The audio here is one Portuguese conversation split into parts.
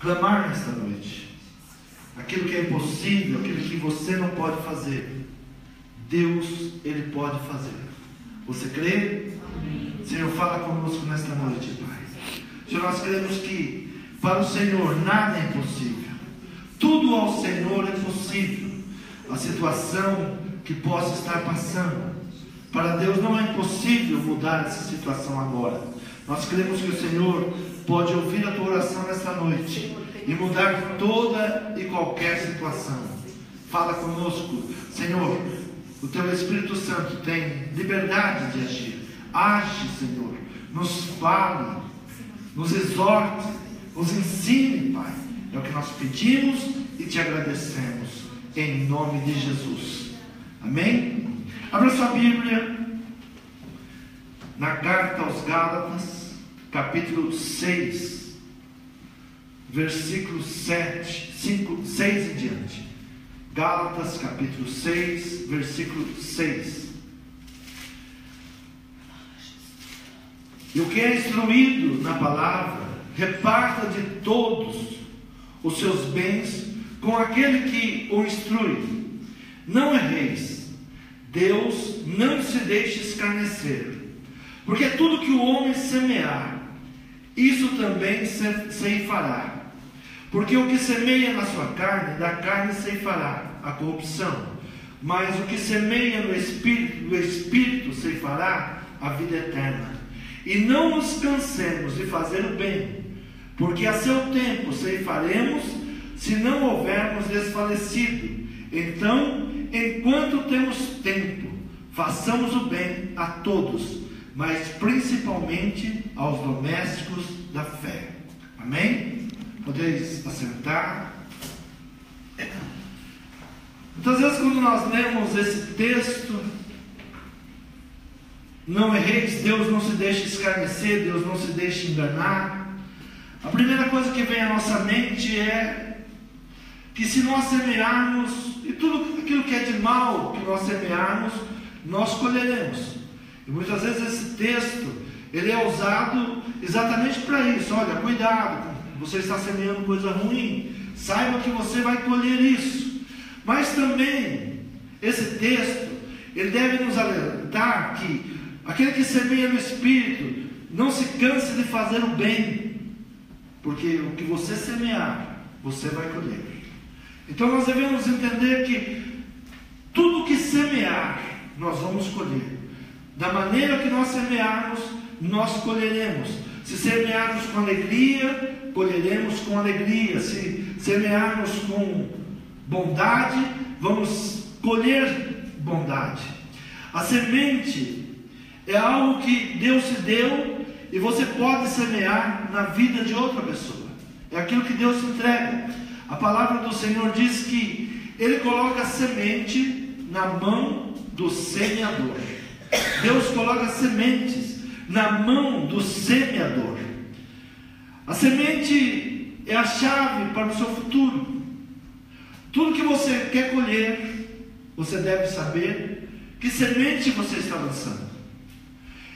clamar nesta noite. Aquilo que é impossível, aquilo que você não pode fazer, Deus, Ele pode fazer. Você crê? Amém. Senhor, fala conosco nesta noite, Pai. Senhor, nós cremos que para o Senhor nada é impossível. Tudo ao Senhor é possível. A situação que possa estar passando, para Deus não é impossível mudar essa situação agora. Nós cremos que o Senhor pode ouvir a tua oração nesta noite e mudar toda e qualquer situação. Fala conosco, Senhor. O teu Espírito Santo tem liberdade de agir. Age, Senhor. Nos fale, nos exorte, nos ensine, Pai. É o que nós pedimos e te agradecemos. Em nome de Jesus. Amém? Abra sua Bíblia na carta aos Gálatas, capítulo 6, versículo 7, 5, 6 em diante. Gálatas, capítulo 6, versículo 6. E o que é instruído na palavra, reparta de todos os seus bens com aquele que o instrui. Não erreis. Deus não se deixa escarnecer. Porque tudo que o homem semear, isso também ceifará. Porque o que semeia na sua carne, da carne ceifará a corrupção. Mas o que semeia no Espírito, do Espírito ceifará a vida eterna. E não nos cansemos de fazer o bem, porque a seu tempo ceifaremos, se não houvermos desfalecido. Então, enquanto temos tempo, façamos o bem a todos, mas principalmente aos domésticos da fé. Amém? Podeis assentar. Muitas vezes quando nós lemos esse texto, não erreis, Deus não se deixa escarnecer, Deus não se deixa enganar, a primeira coisa que vem à nossa mente é que se nós semearmos, e tudo aquilo que é de mal que nós semearmos, nós colheremos. E muitas vezes esse texto, ele é usado exatamente para isso. Olha, cuidado, você está semeando coisa ruim, saiba que você vai colher isso. Mas também, esse texto, ele deve nos alertar que aquele que semeia no Espírito, não se canse de fazer o bem, porque o que você semear, você vai colher. Então nós devemos entender que tudo que semear, nós vamos colher. Da maneira que nós semearmos, nós colheremos. Se semearmos com alegria, colheremos com alegria. Se semearmos com bondade, vamos colher bondade. A semente é algo que Deus te deu e você pode semear na vida de outra pessoa. É aquilo que Deus te entrega. A palavra do Senhor diz que Ele coloca a semente na mão do semeador. Deus coloca sementes na mão do semeador. A semente é a chave para o seu futuro. Tudo que você quer colher, você deve saber que semente você está lançando.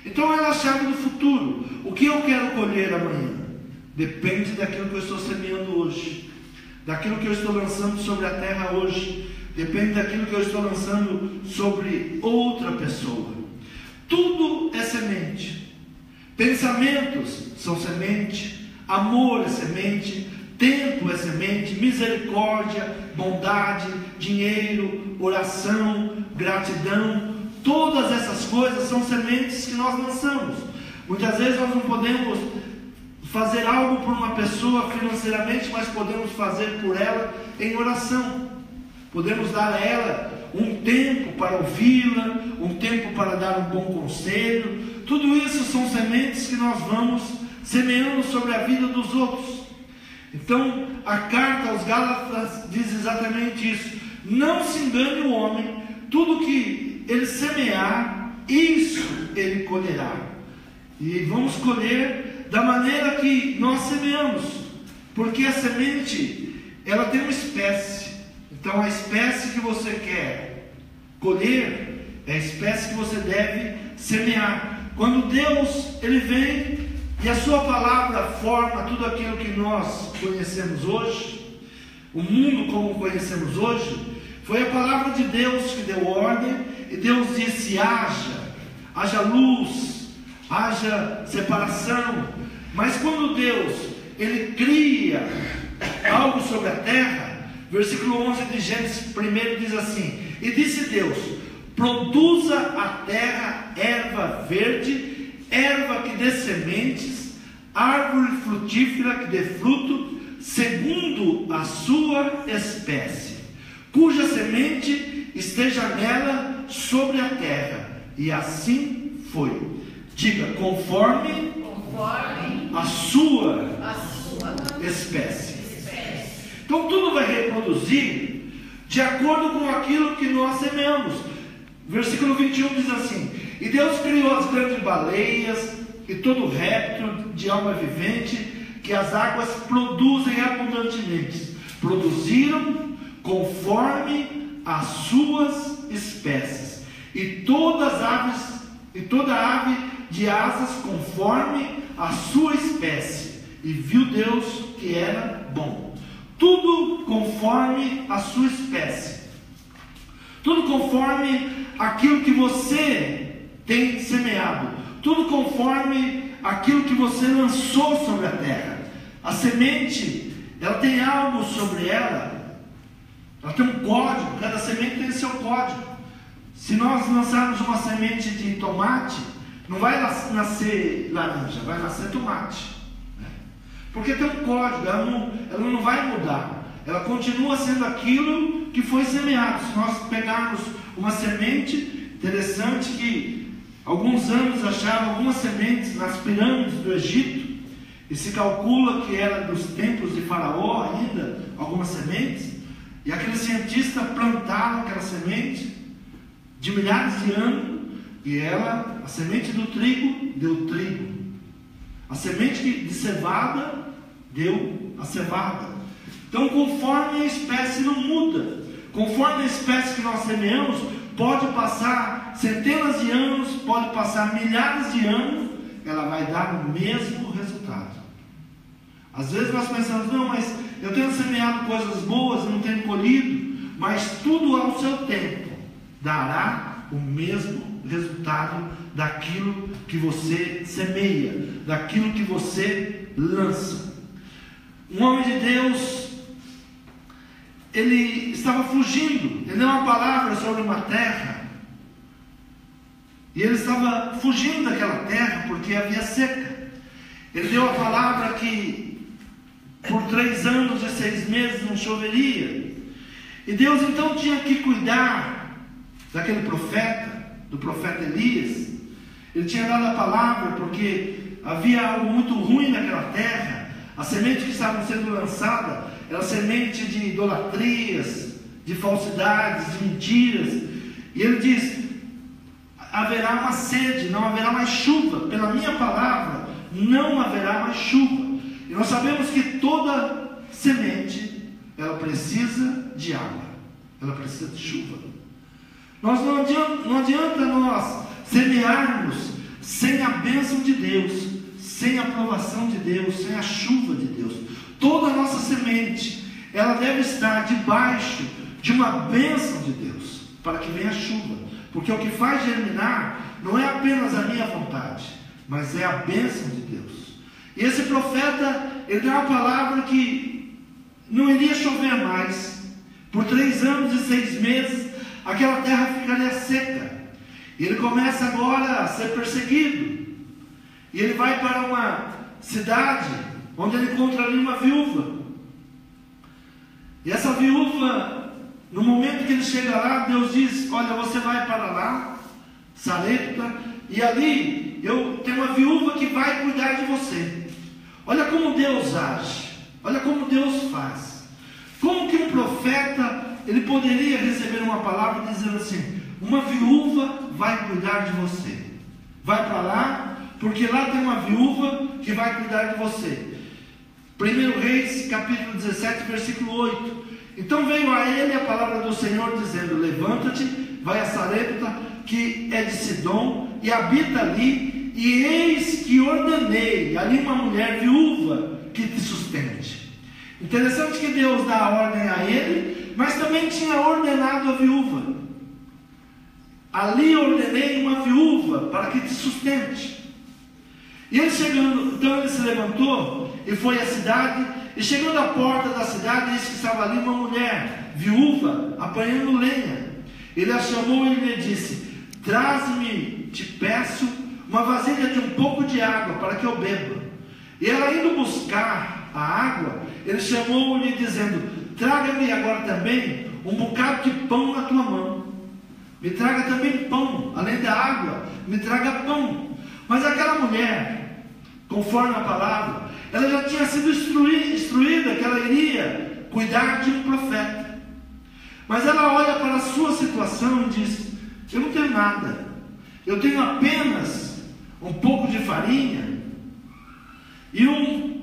Então ela é a chave do futuro. O que eu quero colher amanhã depende daquilo que eu estou semeando hoje, daquilo que eu estou lançando sobre a terra hoje, depende daquilo que eu estou lançando sobre outra pessoa. Tudo é semente. Pensamentos são semente, amor é semente, tempo é semente, misericórdia, bondade, dinheiro, oração, gratidão. Todas essas coisas são sementes que nós lançamos. Muitas vezes nós não podemos fazer algo por uma pessoa financeiramente, mas podemos fazer por ela em oração. Podemos dar a ela um tempo para ouvi-la, um tempo para dar um bom conselho. Tudo isso são sementes que nós vamos semeando sobre a vida dos outros. Então, a carta aos Gálatas diz exatamente isso. Não se engane o homem, tudo que ele semear, isso ele colherá. E vamos colher da maneira que nós semeamos, porque a semente, ela tem uma espécie. Então a espécie que você quer colher é a espécie que você deve semear. Quando Deus, Ele vem E a sua palavra forma tudo aquilo que nós conhecemos hoje, o mundo como conhecemos hoje. Foi a palavra de Deus que deu ordem, e Deus disse: haja luz, haja separação. Mas quando Deus, Ele cria algo sobre a terra, versículo 11 de Gênesis 1 diz assim: e disse Deus: produza a terra erva verde, erva que dê sementes, árvore frutífera que dê fruto, segundo a sua espécie, cuja semente esteja nela sobre a terra. E assim foi. Diga: conforme a sua espécie. Então tudo vai reproduzir de acordo com aquilo que nós semeamos. Versículo 21 diz assim: e Deus criou as grandes baleias e todo réptil de alma vivente que as águas produzem abundantemente. Produziram conforme as suas espécies, e toda ave de asas conforme a sua espécie. E viu Deus que era bom. Tudo conforme a sua espécie, tudo conforme aquilo que você tem semeado, tudo conforme aquilo que você lançou sobre a terra. A semente, ela tem algo sobre ela, ela tem um código. Cada semente tem seu código. Se nós lançarmos uma semente de tomate, não vai nascer laranja, vai nascer tomate, porque tem um código. Ela não vai mudar, ela continua sendo aquilo que foi semeado. Se nós pegarmos uma semente, interessante que alguns anos acharam algumas sementes nas pirâmides do Egito, e se calcula que era dos tempos de Faraó ainda, algumas sementes, e aqueles cientistas plantaram aquela semente de milhares de anos, e a semente do trigo deu trigo, a semente de cevada deu a cevada. Então, conforme a espécie não muda, conforme a espécie que nós semeamos, pode passar centenas de anos, pode passar milhares de anos, ela vai dar o mesmo resultado. Às vezes nós pensamos: não, mas eu tenho semeado coisas boas, não tenho colhido. Mas tudo ao seu tempo dará o mesmo resultado daquilo que você semeia, daquilo que você lança. Um homem de Deus, ele estava fugindo, ele deu uma palavra sobre uma terra, e ele estava fugindo daquela terra porque havia seca. Ele deu a palavra que por 3 anos e 6 meses não choveria, e Deus então tinha que cuidar daquele profeta, do profeta Elias. Ele tinha dado a palavra porque havia algo muito ruim naquela terra. A semente que estava sendo lançada era semente de idolatrias, de falsidades, de mentiras. E ele diz: haverá uma sede, não haverá mais chuva. Pela minha palavra, não haverá mais chuva. E nós sabemos que toda semente, ela precisa de água, ela precisa de chuva. Não adianta nós semearmos sem a bênção de Deus, sem a aprovação de Deus, sem a chuva de Deus. Toda a nossa semente, ela deve estar debaixo de uma bênção de Deus, para que venha a chuva. Porque o que faz germinar não é apenas a minha vontade, mas é a bênção de Deus. E esse profeta, ele deu uma palavra que não iria chover mais. Por 3 anos e 6 meses, aquela terra ficaria seca. E ele começa agora a ser perseguido. E ele vai para uma cidade, onde ele encontra ali uma viúva. E essa viúva, no momento que ele chega lá, Deus diz: olha, você vai para lá, Sarepta, e ali eu tenho uma viúva que vai cuidar de você. Olha como Deus age, olha como Deus faz. Como que um profeta, ele poderia receber uma palavra dizendo assim: uma viúva vai cuidar de você, vai para lá, porque lá tem uma viúva que vai cuidar de você. 1 Reis, capítulo 17, versículo 8. Então veio a ele a palavra do Senhor dizendo: levanta-te, vai a Sarepta, que é de Sidom, e habita ali, e eis que ordenei ali uma mulher viúva que te sustente. Interessante que Deus dá a ordem a ele, mas também tinha ordenado a viúva. Ali ordenei uma viúva para que te sustente. E ele chegando, então ele se levantou e foi à cidade, e chegando à porta da cidade, eis que estava ali uma mulher viúva apanhando lenha. Ele a chamou e lhe disse: traze-me, te peço, uma vasilha de um pouco de água para que eu beba. E ela indo buscar a água, ele chamou-lhe dizendo: traga-me agora também um bocado de pão na tua mão. Me traga também pão, além da água, me traga pão. Mas aquela mulher, conforme a palavra, ela já tinha sido instruída que ela iria cuidar de um profeta. Mas ela olha para a sua situação e diz: eu não tenho nada, eu tenho apenas um pouco de farinha e um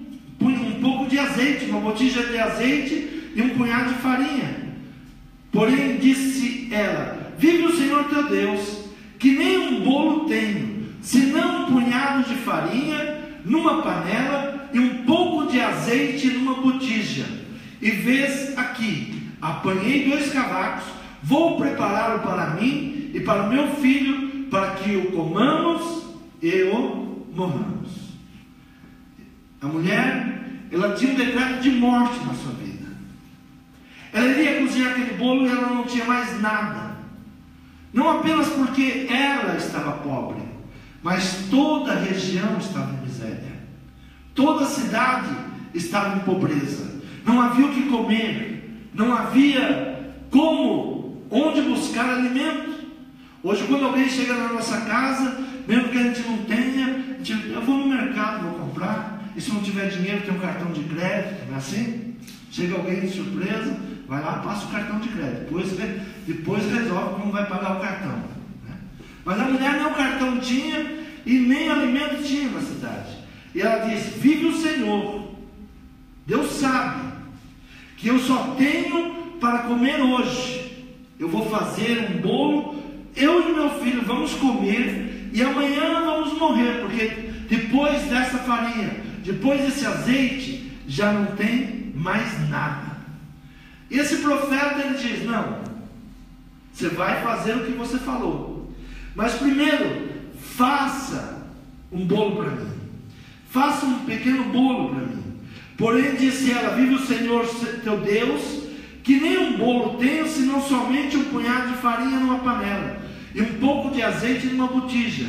pouco de azeite, uma botija de azeite e um punhado de farinha. Porém disse ela: vive o Senhor teu Deus, que nem um bolo tenho, senão um punhado de farinha numa panela e um pouco de azeite numa botija. E vês aqui, apanhei 2 cavacos, vou prepará-lo para mim e para o meu filho, para que o comamos e o morramos. A mulher, ela tinha um decreto de morte na sua vida. Ela iria cozinhar aquele bolo e ela não tinha mais nada. Não apenas porque ela estava pobre, mas toda a região estava em miséria. Toda a cidade estava em pobreza. Não havia o que comer, não havia onde buscar alimento. Hoje, quando alguém chega na nossa casa, mesmo que a gente não tenha, eu vou no mercado, vou comprar, e se não tiver dinheiro, tem um cartão de crédito, não é assim? Chega alguém de surpresa, vai lá, passa o cartão de crédito, depois resolve como vai pagar o cartão, né? Mas a mulher nem o cartão tinha, e nem alimento tinha na cidade. E ela diz: vive o Senhor, Deus sabe que eu só tenho para comer hoje. Eu vou fazer um bolo, eu e meu filho vamos comer, e amanhã vamos morrer, porque depois dessa farinha, depois desse azeite, já não tem mais nada. E esse profeta, ele diz: não, você vai fazer o que você falou, mas primeiro faça um bolo para mim, faça um pequeno bolo para mim. Porém disse ela: vive o Senhor teu Deus, que nem um bolo tenho, senão somente um punhado de farinha numa panela e um pouco de azeite numa botija.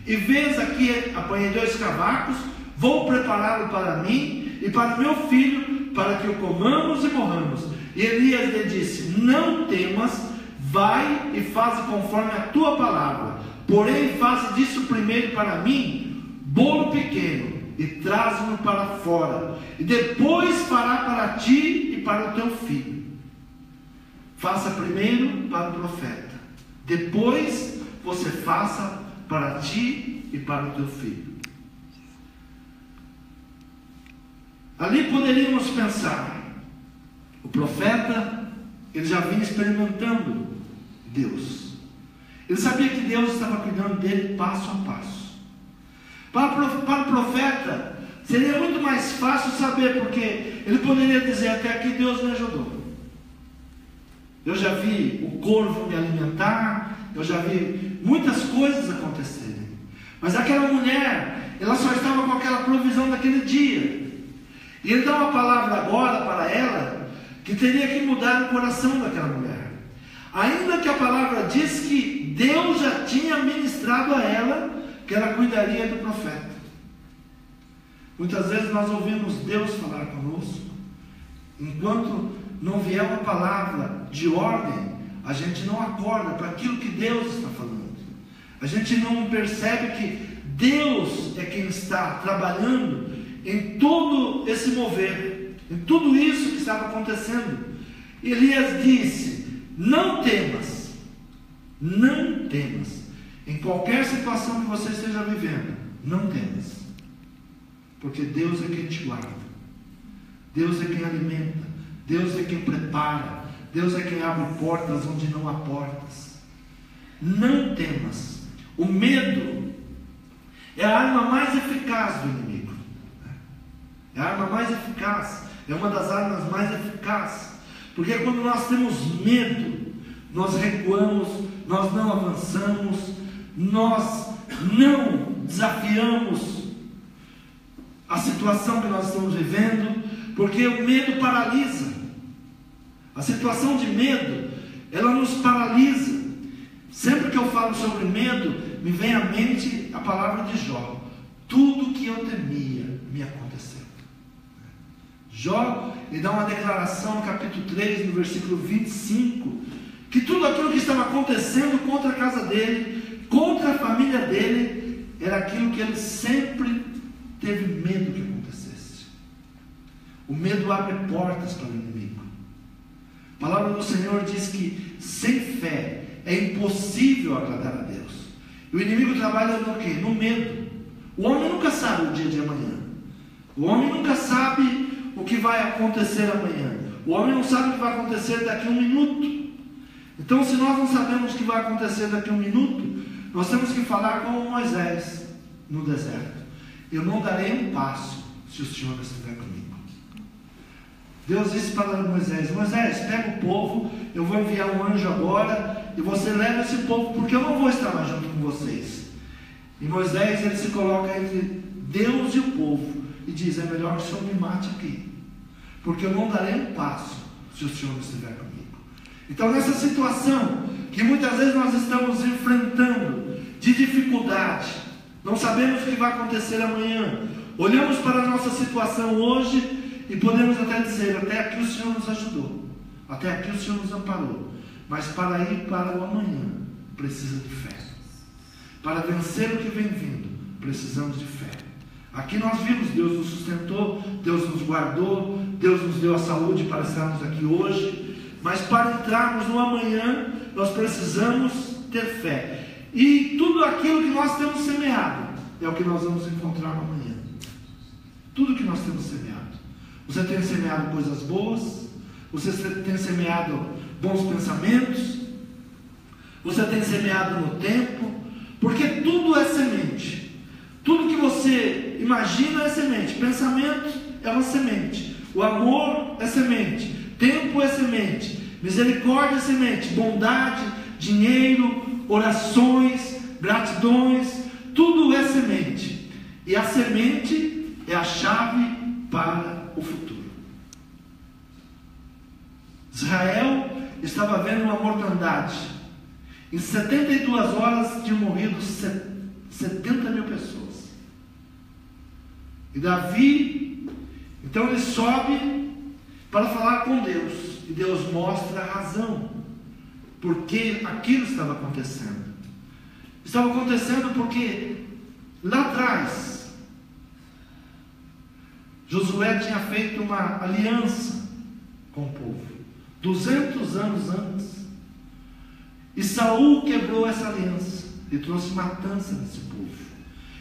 E vês aqui, apanhei 2 cavacos, vou prepará-lo para mim e para o meu filho, para que o comamos e morramos. E Elias lhe disse: não temas, vai e faze conforme a tua palavra, porém faze disso primeiro para mim bolo pequeno, e traz-me para fora, e depois fará para ti e para o teu filho. Faça primeiro para o profeta, depois você faça para ti e para o teu filho. Ali poderíamos pensar: o profeta, ele já vinha experimentando Deus, ele sabia que Deus estava cuidando dele passo a passo. Para o profeta seria muito mais fácil saber, porque ele poderia dizer: até aqui Deus me ajudou, eu já vi o corvo me alimentar, eu já vi muitas coisas acontecerem. Mas aquela mulher, ela só estava com aquela provisão daquele dia, e ele dá uma palavra agora para ela, que teria que mudar o coração daquela mulher. Ainda que a palavra diz que Deus já tinha ministrado a ela que ela cuidaria do profeta. Muitas vezes nós ouvimos Deus falar conosco, enquanto não vier uma palavra de ordem, a gente não acorda para aquilo que Deus está falando. A gente não percebe que Deus é quem está trabalhando em todo esse mover, em tudo isso que estava acontecendo. Elias disse: não temas, não temas. Em qualquer situação que você esteja vivendo, não temas, porque Deus é quem te guarda, Deus é quem alimenta, Deus é quem prepara, Deus é quem abre portas onde não há portas. Não temas. O medo É a arma mais eficaz do inimigo. É a arma mais eficaz. É uma das armas mais eficazes. Porque quando nós temos medo, nós recuamos, nós não avançamos, nós não desafiamos a situação que nós estamos vivendo, porque o medo paralisa. A situação de medo, ela nos paralisa. Sempre que eu falo sobre medo, me vem à mente a palavra de Jó: tudo que eu temia me aconteceu. Jó, ele dá uma declaração no capítulo 3, no versículo 25, que tudo aquilo que estava acontecendo contra a casa dele, contra a família dele, era aquilo que ele sempre teve medo que acontecesse. O medo abre portas para o inimigo. A palavra do Senhor diz que sem fé é impossível agradar a Deus. E o inimigo trabalha no quê? No medo. O homem nunca sabe o dia de amanhã. O homem nunca sabe o que vai acontecer amanhã. O homem não sabe o que vai acontecer daqui a 1 minuto. Então, se nós não sabemos o que vai acontecer daqui a 1 minuto, nós temos que falar como Moisés no deserto: eu não darei um passo se o Senhor estiver comigo. Deus disse para Moisés: Moisés, pega o povo, eu vou enviar um anjo agora, e você leva esse povo, porque eu não vou estar lá junto com vocês. E Moisés, ele se coloca entre Deus e o povo, e diz: é melhor que o Senhor me mate aqui, porque eu não darei um passo se o Senhor não estiver comigo. Então, nessa situação que muitas vezes nós estamos enfrentando, de dificuldade, não sabemos o que vai acontecer amanhã, olhamos para a nossa situação hoje e podemos até dizer: até aqui o Senhor nos ajudou, até aqui o Senhor nos amparou. Mas para ir para o amanhã, precisa de fé. Para vencer o que vem vindo, precisamos de fé. Aqui nós vimos, Deus nos sustentou, Deus nos guardou, Deus nos deu a saúde para estarmos aqui hoje. Mas para entrarmos no amanhã, nós precisamos ter fé. E tudo aquilo que nós temos semeado é o que nós vamos encontrar no amanhã. Tudo que nós temos semeado. Você tem semeado coisas boas, você tem semeado bons pensamentos, você tem semeado no tempo, porque tudo é semente. Tudo que você imagina é semente. Pensamento é uma semente. O amor é semente. Tempo é semente. Misericórdia é semente. Bondade, dinheiro, orações, gratidões, tudo é semente. E a semente é a chave para o futuro. Israel estava vendo uma mortandade. Em 72 horas tinham morrido 70 mil pessoas. E Davi, então ele sobe para falar com Deus. E Deus mostra a razão porque aquilo estava acontecendo. Estava acontecendo porque lá atrás Josué tinha feito uma aliança com o povo 200 anos antes, e Saul quebrou essa aliança e trouxe matança nesse povo.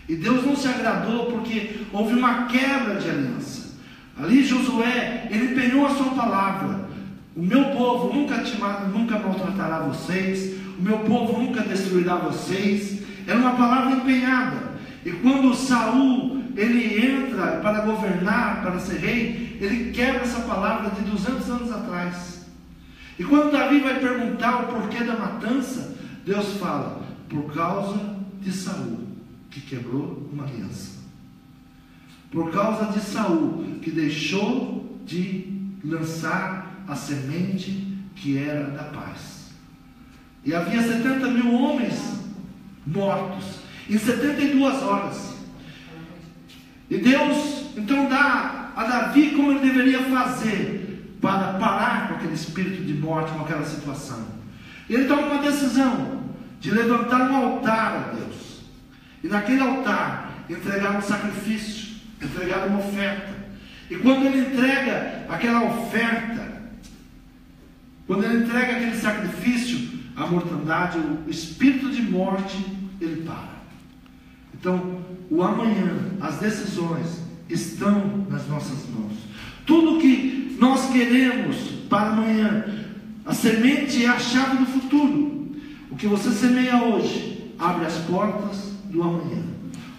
E Deus não se agradou porque houve uma quebra de aliança. Ali Josué, ele empenhou a sua palavra: o meu povo nunca maltratará vocês, o meu povo nunca destruirá vocês. Era uma palavra empenhada. E quando Saul, ele entra para governar, para ser rei, ele quebra essa palavra de 200 anos atrás. E quando Davi vai perguntar o porquê da matança, Deus fala: por causa de Saul, que quebrou uma aliança. Por causa de Saul, que deixou de lançar a semente que era da paz. E havia 70 mil homens mortos em 72 horas. E Deus então dá a Davi como ele deveria fazer para parar com aquele espírito de morte, com aquela situação. E ele toma uma decisão de levantar um altar a Deus. E naquele altar entregar um sacrifício, entregar uma oferta. E quando ele entrega aquela oferta, quando ele entrega aquele sacrifício, a mortandade, o espírito de morte, ele para. Então, o amanhã, as decisões estão nas nossas mãos. Tudo que nós queremos para amanhã, a semente é a chave do futuro. O que você semeia hoje abre as portas do amanhã.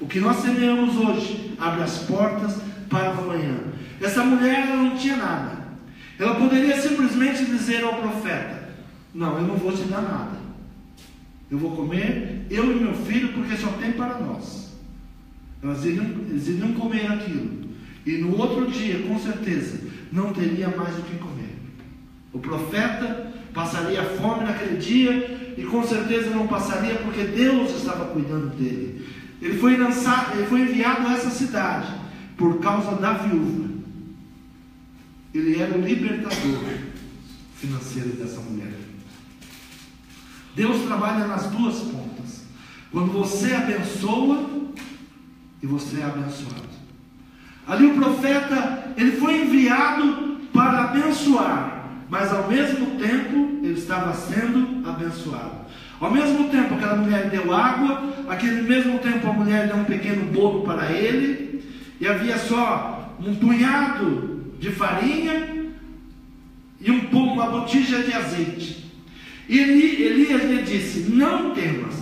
O que nós semeamos hoje abre as portas para amanhã. Essa mulher, ela não tinha nada. Ela poderia simplesmente dizer ao profeta: não, eu não vou te dar nada. Eu vou comer, eu e meu filho, porque só tem para nós. Eles iriam comer aquilo. E no outro dia, com certeza, não teria mais o que comer. O profeta passaria fome naquele dia, e com certeza não passaria, porque Deus estava cuidando dele. Ele foi enviado a essa cidade por causa da viúva. Ele era o libertador financeiro dessa mulher. Deus trabalha nas duas pontas. Quando você abençoa e você é abençoado. Ali o profeta, ele foi enviado para abençoar, mas ao mesmo tempo ele estava sendo abençoado. Ao mesmo tempo aquela mulher deu água, aquele mesmo tempo a mulher deu um pequeno bolo para ele, e havia só um punhado de farinha e uma botija de azeite. E Elias lhe disse: não temas,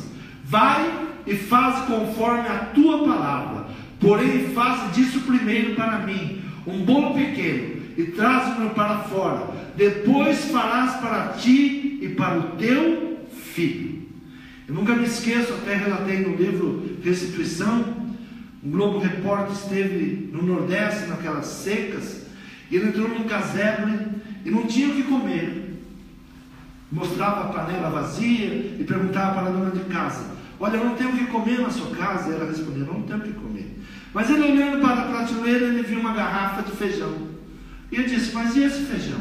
vai e faz conforme a tua palavra, porém faz disso primeiro para mim um bolo pequeno, e traz-me para fora, depois farás para ti e para o teu filho. Eu nunca me esqueço, até relatei no livro Restituição, um Globo Repórter esteve no Nordeste, naquelas secas, e ele entrou num casebre e não tinha o que comer. Mostrava a panela vazia e perguntava para a dona de casa: olha, eu não tenho o que comer na sua casa? E ela respondia: não tenho o que comer. Mas ele, olhando para a prateleira, ele viu uma garrafa de feijão. E ele disse: mas e esse feijão?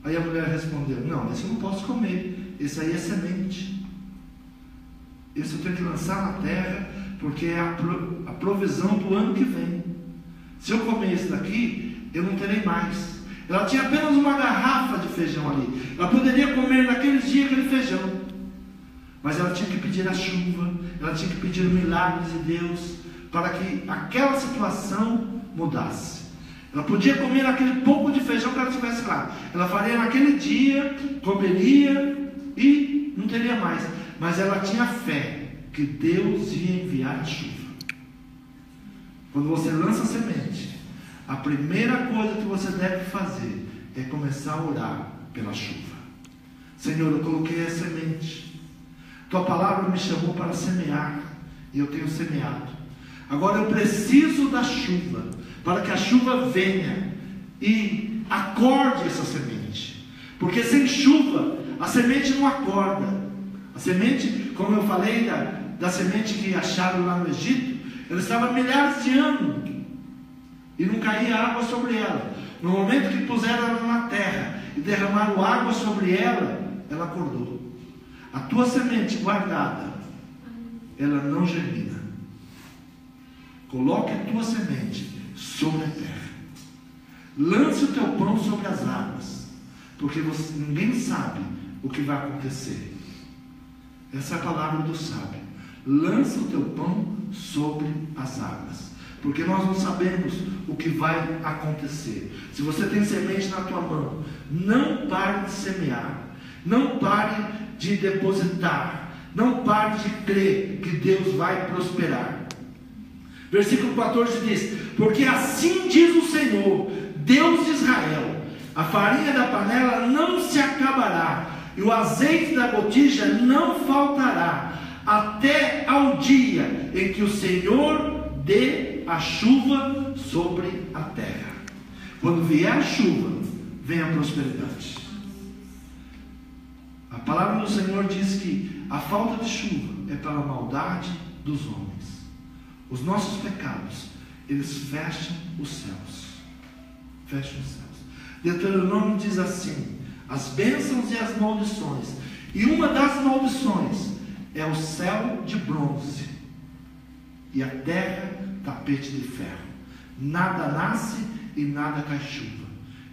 Aí a mulher respondeu: não, esse eu não posso comer, esse aí é semente. Esse eu tenho que lançar na terra, porque é a provisão do ano que vem. Se eu comer esse daqui, eu não terei mais. Ela tinha apenas uma garrafa de feijão ali. Ela poderia comer naqueles dias aquele feijão, mas ela tinha que pedir a chuva, ela tinha que pedir milagres de Deus, para que aquela situação mudasse. Ela podia comer aquele pouco de feijão que ela tivesse lá. Ela faria naquele dia, comeria e não teria mais. Mas ela tinha fé que Deus ia enviar a chuva. Quando você lança a semente, a primeira coisa que você deve fazer é começar a orar pela chuva. Senhor, eu coloquei a semente. Tua palavra me chamou para semear, e eu tenho semeado. Agora eu preciso da chuva, para que a chuva venha e acorde essa semente. Porque sem chuva, a semente não acorda. A semente, como eu falei, da semente que acharam lá no Egito, ela estava há milhares de anos e não caía água sobre ela. No momento que puseram ela na terra e derramaram água sobre ela, ela acordou. A tua semente guardada, ela não germina. Coloque a tua semente sobre a terra. Lance o teu pão sobre as águas, porque ninguém sabe o que vai acontecer. Essa é a palavra do sábio. Lança o teu pão sobre as águas, porque nós não sabemos o que vai acontecer. Se você tem semente na tua mão, não pare de semear, não pare de depositar, não pare de crer que Deus vai prosperar. Versículo 14 diz: porque assim diz o Senhor, Deus de Israel: a farinha da panela não se acabará, e o azeite da botija não faltará, até ao dia em que o Senhor dê a chuva sobre a terra. Quando vier a chuva, vem a prosperidade. A palavra do Senhor diz que a falta de chuva é pela maldade dos homens. Os nossos pecados, eles fecham os céus. Fecham os céus. Deuteronômio diz assim: as bênçãos e as maldições. E uma das maldições é o céu de bronze e a terra tapete de ferro. Nada nasce e nada cai chuva.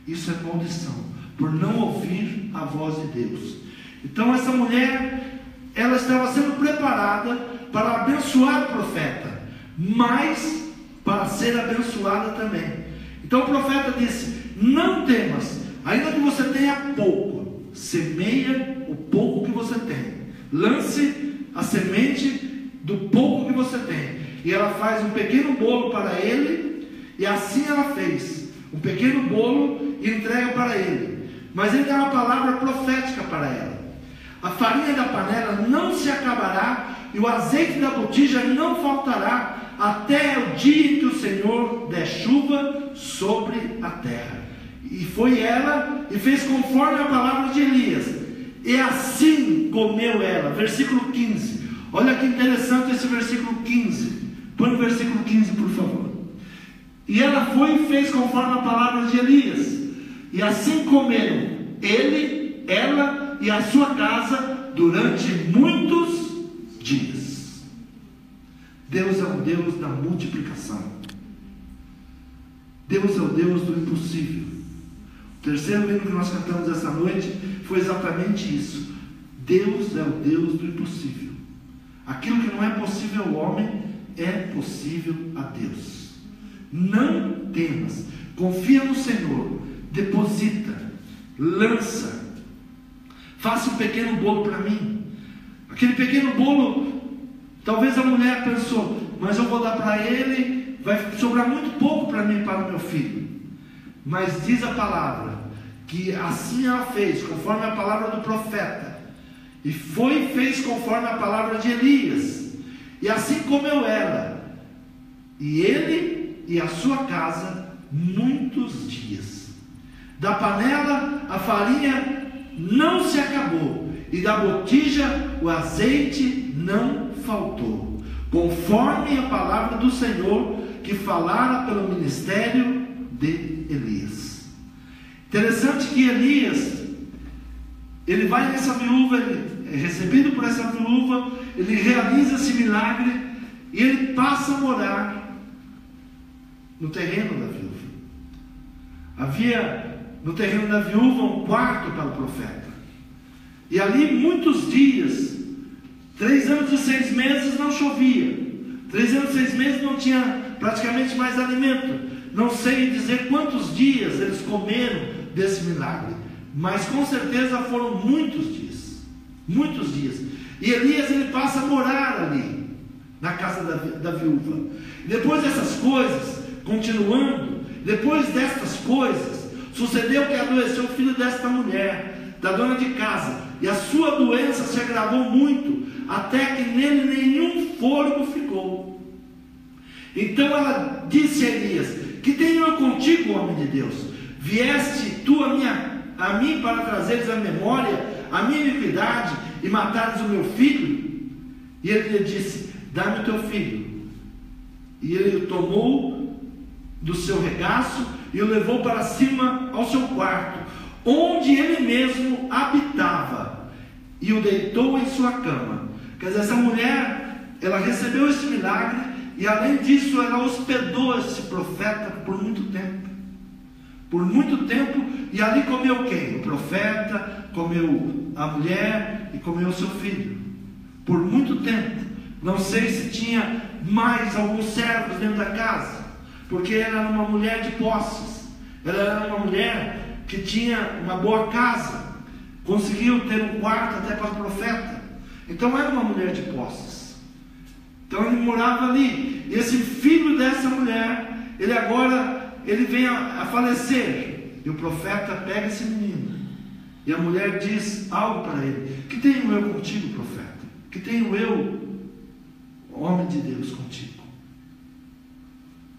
Isso é maldição, por não ouvir a voz de Deus. Então essa mulher, ela estava sendo preparada para abençoar o profeta, mas para ser abençoada também. Então o profeta disse: não temas, ainda que você tenha pouco, semeia o pouco que você tem. Lance a semente do pouco que você tem. e ela faz um pequeno bolo para ele, e assim ela fez, um pequeno bolo e entrega para ele. Mas ele dá uma palavra profética para ela: a farinha da panela não se acabará, e o azeite da botija não faltará, até o dia em que o Senhor der chuva sobre a terra. E foi ela e fez conforme a palavra de Elias, e assim comeu ela. Versículo 15, olha que interessante esse versículo 15. Põe o versículo 15, por favor. E ela foi e fez conforme a palavra de Elias, e assim comeram ele, ela e a sua casa durante muitos dias. Deus é o Deus da multiplicação. Deus é o Deus do impossível. O terceiro hino que nós cantamos essa noite foi exatamente isso. Deus é o Deus do impossível. Aquilo que não é possível ao homem é possível a Deus. Não temas, confia no Senhor, deposita, lança, faça um pequeno bolo para mim. Aquele pequeno bolo, talvez a mulher pensou, mas eu vou dar para ele, vai sobrar muito pouco para mim e para o meu filho. Mas diz a palavra que assim ela fez, conforme a palavra do profeta, e foi e fez conforme a palavra de Elias, e assim comeu ela, e ele e a sua casa muitos dias. Da panela a farinha não se acabou, e da botija o azeite não faltou, conforme a palavra do Senhor que falara pelo ministério de Elias. Interessante que Elias, ele vai nessa viúva, ele é recebido por essa viúva, ele realiza esse milagre, e ele passa a morar no terreno da viúva. Havia no terreno da viúva um quarto para o profeta, e ali muitos dias, 3 anos e 6 meses não chovia, 3 anos e 6 meses não tinha praticamente mais alimento. Não sei dizer quantos dias eles comeram desse milagre, mas com certeza foram muitos dias, muitos dias. E Elias, ele passa a morar ali na casa da viúva. E depois dessas coisas, continuando, depois destas coisas, sucedeu que adoeceu o filho desta mulher, da dona de casa, e a sua doença se agravou muito, até que nele nenhum fôlego ficou. Então ela disse a Elias: que tenho eu contigo, homem de Deus? Vieste tu a mim para trazeres à memória a minha iniquidade e matares o meu filho? E ele lhe disse: dá-me o teu filho. E ele o tomou do seu regaço e o levou para cima ao seu quarto, onde ele mesmo habitava, e o deitou em sua cama. Quer dizer, essa mulher, ela recebeu esse milagre, e além disso ela hospedou esse profeta por muito tempo. Por muito tempo. E ali comeu quem? O profeta, comeu a mulher e comeu o seu filho. Por muito tempo. Não sei se tinha mais alguns servos dentro da casa, porque ela era uma mulher de posses. Ela era uma mulher que tinha uma boa casa, conseguiu ter um quarto até para o profeta. Então era uma mulher de posses. Então ele morava ali. E esse filho dessa mulher, ele vem a falecer. E o profeta pega esse menino, e a mulher diz algo para ele: que tenho eu contigo, profeta? Que tenho eu, homem de Deus, contigo?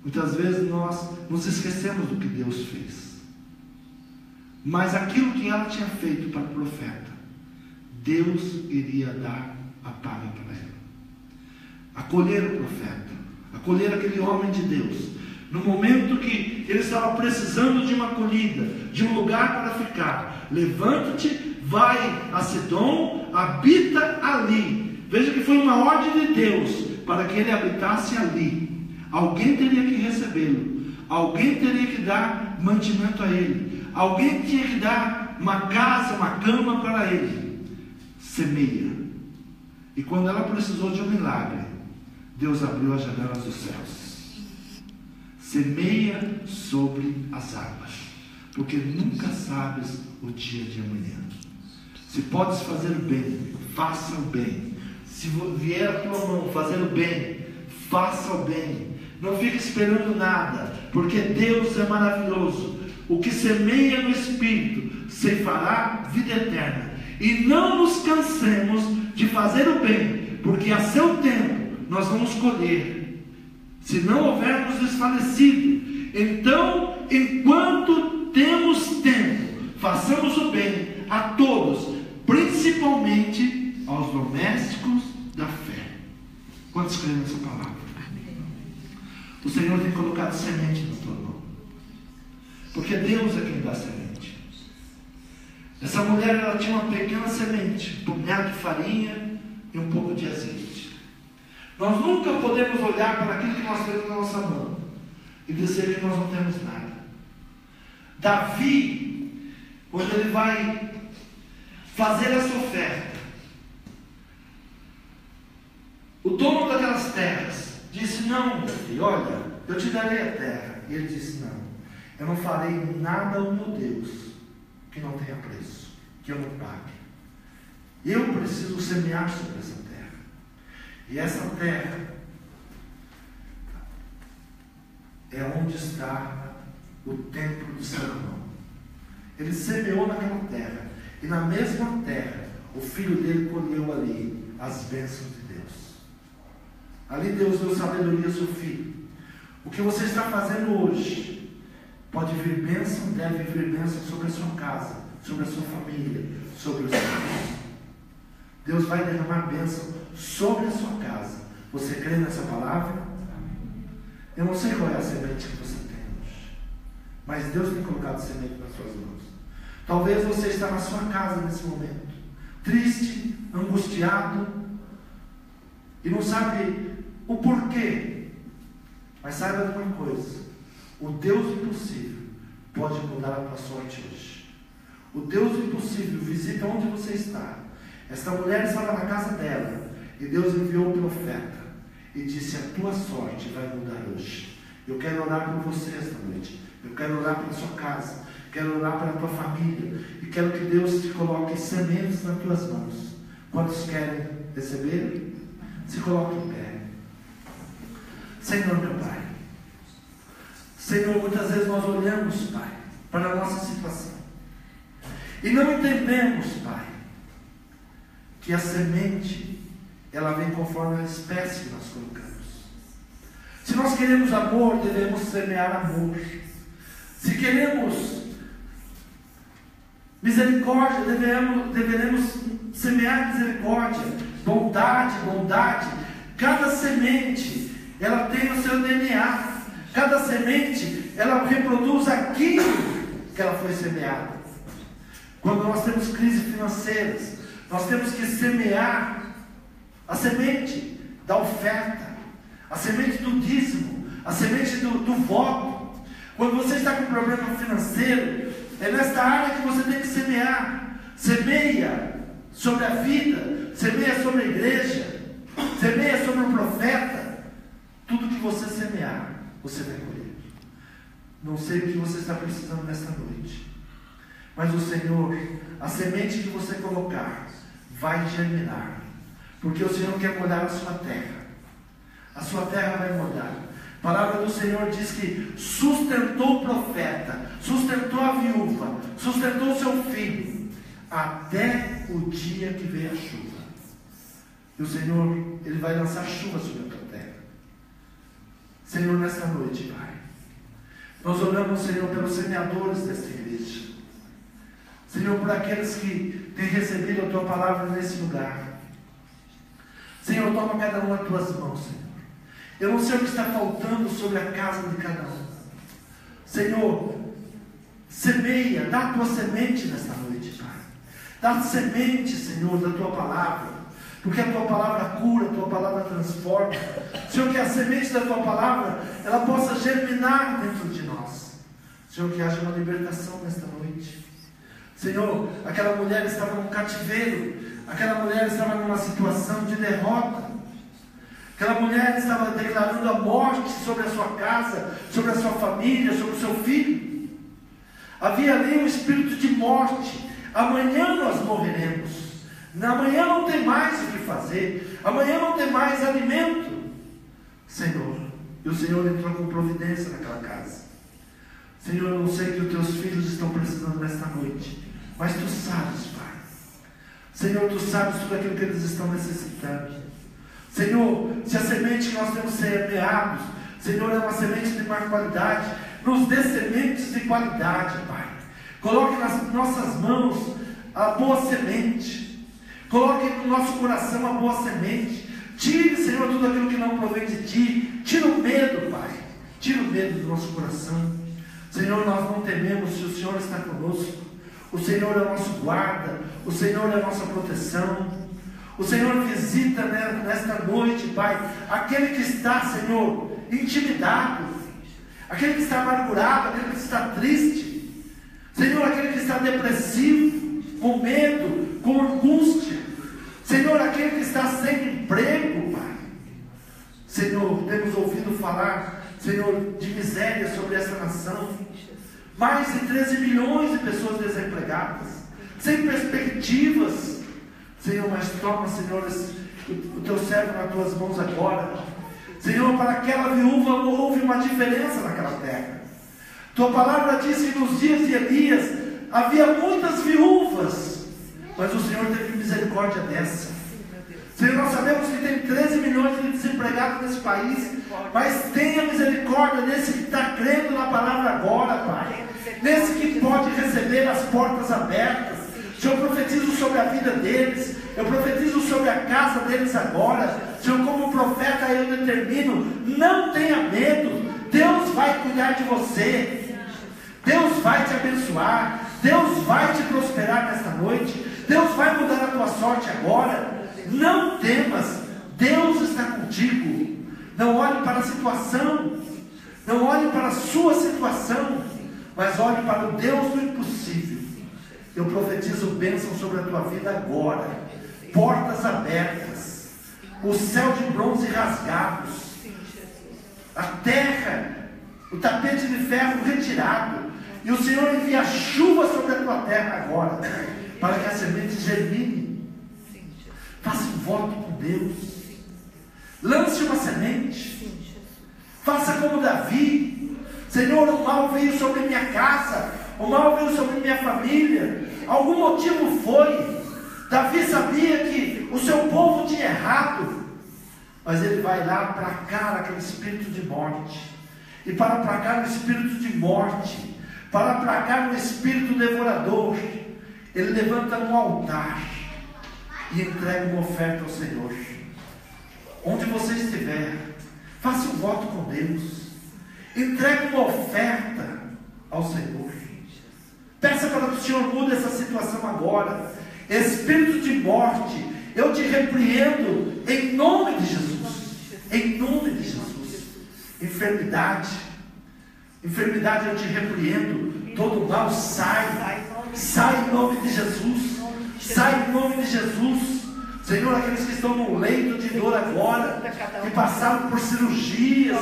Muitas vezes nós nos esquecemos do que Deus fez, mas aquilo que ela tinha feito para o profeta, Deus iria dar a paga para ela. Acolher o profeta, acolher aquele homem de Deus, no momento que ele estava precisando de uma acolhida, de um lugar para ficar. Levanta-te, vai a Sidom, habita ali. Veja que foi uma ordem de Deus para que ele habitasse ali. Alguém teria que recebê-lo, alguém teria que dar mantimento a ele, alguém tinha que dar uma casa, uma cama para ele. Semeia. E quando ela precisou de um milagre, Deus abriu as janelas dos céus. Semeia sobre as águas, porque nunca sabes o dia de amanhã. Se podes fazer o bem, faça o bem. Se vier a tua mão fazer o bem, faça o bem, não fique esperando nada, porque Deus é maravilhoso. O que semeia no Espírito ceifará vida eterna. E não nos cansemos de fazer o bem, porque a seu tempo nós vamos colher, se não houvermos desfalecido. Então, enquanto temos tempo, façamos o bem a todos, principalmente aos domésticos da fé. Quantos creem nessa palavra? O Senhor tem colocado semente na tua mão, porque Deus é quem dá semente. Essa mulher, ela tinha uma pequena semente, um punhado de farinha e um pouco de azeite. Nós nunca podemos olhar para aquilo que nós temos na nossa mão e dizer que nós não temos nada. Davi, quando ele vai fazer essa oferta, o dono daquelas terras disse: não, Davi, olha, eu te darei a terra. E ele disse: não, eu não farei nada ao meu Deus que não tenha preço, que eu não pague. Eu preciso semear sobre essa terra. E essa terra é onde está o templo de Salomão. Ele semeou naquela terra, e na mesma terra o filho dele colheu ali as bênçãos de Deus. Ali Deus deu sabedoria ao seu filho. O que você está fazendo hoje, pode vir bênção, deve vir bênção sobre a sua casa, sobre a sua família, sobre os seus filhos. Deus vai derramar bênção sobre a sua casa. Você crê nessa palavra? Eu não sei qual é a semente que você tem hoje, mas Deus tem colocado semente nas suas mãos. Talvez você está na sua casa nesse momento, triste, angustiado, e não sabe o porquê. Mas saiba de uma coisa: o Deus do impossível pode mudar a tua sorte hoje. O Deus do impossível visita onde você está. Esta mulher estava na casa dela, e Deus enviou o profeta e disse: a tua sorte vai mudar hoje. Eu quero orar por você esta noite. Eu quero orar pela sua casa, quero orar pela tua família, e quero que Deus te coloque sementes nas tuas mãos. Quantos querem receber? Se coloque em pé. Senhor, meu Pai, Senhor, muitas vezes nós olhamos, Pai, para a nossa situação e não entendemos, Pai, que a semente, ela vem conforme a espécie que nós colocamos. Se nós queremos amor, devemos semear amor. Se queremos misericórdia, deveremos semear misericórdia, bondade. Cada semente, ela tem o seu DNA. Cada semente, ela reproduz aquilo que ela foi semeada. Quando nós temos crises financeiras, nós temos que semear a semente da oferta, a semente do dízimo, a semente do voto. Quando você está com problema financeiro, é nesta área que você tem que semear. Semeia sobre a vida, semeia sobre a igreja, semeia sobre o profeta. Tudo que você semear, você vai colher. Não sei o que você está precisando nesta noite, mas o Senhor, a semente que você colocar, vai germinar, porque o Senhor quer molhar a sua terra. A sua terra vai molhar. A palavra do Senhor diz que sustentou o profeta, sustentou a viúva, sustentou o seu filho, até o dia que veio a chuva. E o Senhor, Ele vai lançar chuva sobre a tua terra. Senhor, nesta noite, Pai, nós oramos, Senhor, pelos semeadores desta igreja. Senhor, por aqueles que têm recebido a Tua palavra nesse lugar. Senhor, toma cada um nas Tuas mãos, Senhor. Eu não sei o que está faltando sobre a casa de cada um. Senhor, semeia, dá a Tua semente nesta noite, Pai. Dá a semente, Senhor, da Tua palavra. Porque a Tua palavra cura, a Tua palavra transforma. Senhor, que a semente da Tua palavra, ela possa germinar dentro de nós. Senhor, que haja uma libertação nesta noite. Senhor, aquela mulher estava num cativeiro, aquela mulher estava numa situação de derrota, aquela mulher estava declarando a morte sobre a sua casa, sobre a sua família, sobre o seu filho. Havia ali um espírito de morte. Amanhã nós morreremos. Amanhã não tem mais o que fazer. Amanhã não tem mais alimento. Senhor, e o Senhor entrou com providência naquela casa. Senhor, eu não sei o que os teus filhos estão precisando nesta noite, mas tu sabes, Pai. Senhor, tu sabes tudo aquilo que eles estão necessitando. Senhor, se a semente que nós temos semeados, Senhor, é uma semente de má qualidade, nos dê sementes de qualidade, Pai. Coloque nas nossas mãos a boa semente. Coloque no nosso coração a boa semente. Tire, Senhor, tudo aquilo que não provém de Ti. Tira o medo, Pai. Tira o medo do nosso coração. Senhor, nós não tememos se o Senhor está conosco. O Senhor é o nosso guarda. O Senhor é a nossa proteção. O Senhor visita nesta noite, Pai, aquele que está, Senhor, intimidado, aquele que está amargurado, aquele que está triste, Senhor, aquele que está depressivo, com medo, com angústia, Senhor, aquele que está sem emprego, Pai. Senhor, temos ouvido falar, Senhor, de miséria sobre essa nação. Mais de 13 milhões de pessoas desempregadas, sem perspectivas. Senhor, mas toma, Senhor, o teu servo nas tuas mãos agora. Senhor, para aquela viúva houve uma diferença naquela terra. Tua palavra diz que nos dias de Elias havia muitas viúvas, mas o Senhor teve misericórdia dessa. Senhor, nós sabemos que tem 13 milhões de desempregados nesse país, mas tenha misericórdia desse que está crendo na palavra agora, Pai. Nesse que pode receber as portas abertas. Senhor, eu profetizo sobre a vida deles, eu profetizo sobre a casa deles agora. Senhor, como profeta eu determino, não tenha medo, Deus vai cuidar de você, Deus vai te abençoar, Deus vai te prosperar nesta noite, Deus vai mudar a tua sorte agora. Não temas, Deus está contigo. Não olhe para a situação, não olhe para a sua situação, mas olhe para o Deus do impossível. Eu profetizo bênção sobre a tua vida agora, portas abertas, o céu de bronze rasgados, a terra, o tapete de ferro retirado, e o Senhor envia chuva sobre a tua terra agora, para que a semente germine. Faça um voto com Deus, lance uma semente, faça como Davi. Senhor, o mal veio sobre minha casa, o mal veio sobre minha família, algum motivo foi. Davi sabia que o seu povo tinha errado, mas ele vai lá aplacar aquele espírito de morte, e para aplacar o espírito de morte, para aplacar o espírito devorador, ele levanta um altar e entrega uma oferta ao Senhor. Onde você estiver, faça um voto com Deus, entregue uma oferta ao Senhor, peça para que o Senhor mude essa situação agora. Espírito de morte, eu te repreendo em nome de Jesus, em nome de Jesus. Enfermidade, eu te repreendo, todo mal sai em nome de Jesus, sai em nome de Jesus. Senhor, aqueles que estão no leito de dor agora, que passaram por cirurgias,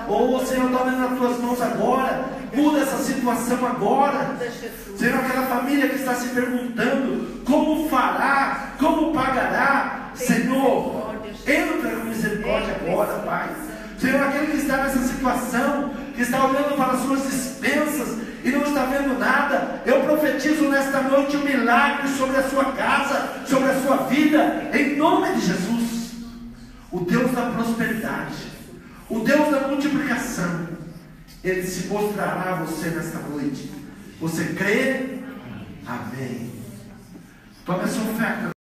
ou Senhor, toma nas tuas mãos agora, muda essa situação agora. Senhor, aquela família que está se perguntando como fará, como pagará, Senhor, entra com misericórdia agora, Pai. Senhor, aquele que está nessa situação, que está olhando para as suas dispensas e não está vendo nada, eu profetizo nesta noite um milagre sobre a sua casa, sobre a sua vida, em nome de Jesus. O Deus da prosperidade, o Deus da multiplicação, Ele se mostrará a você nesta noite. Você crê? Amém. Tome a sua oferta.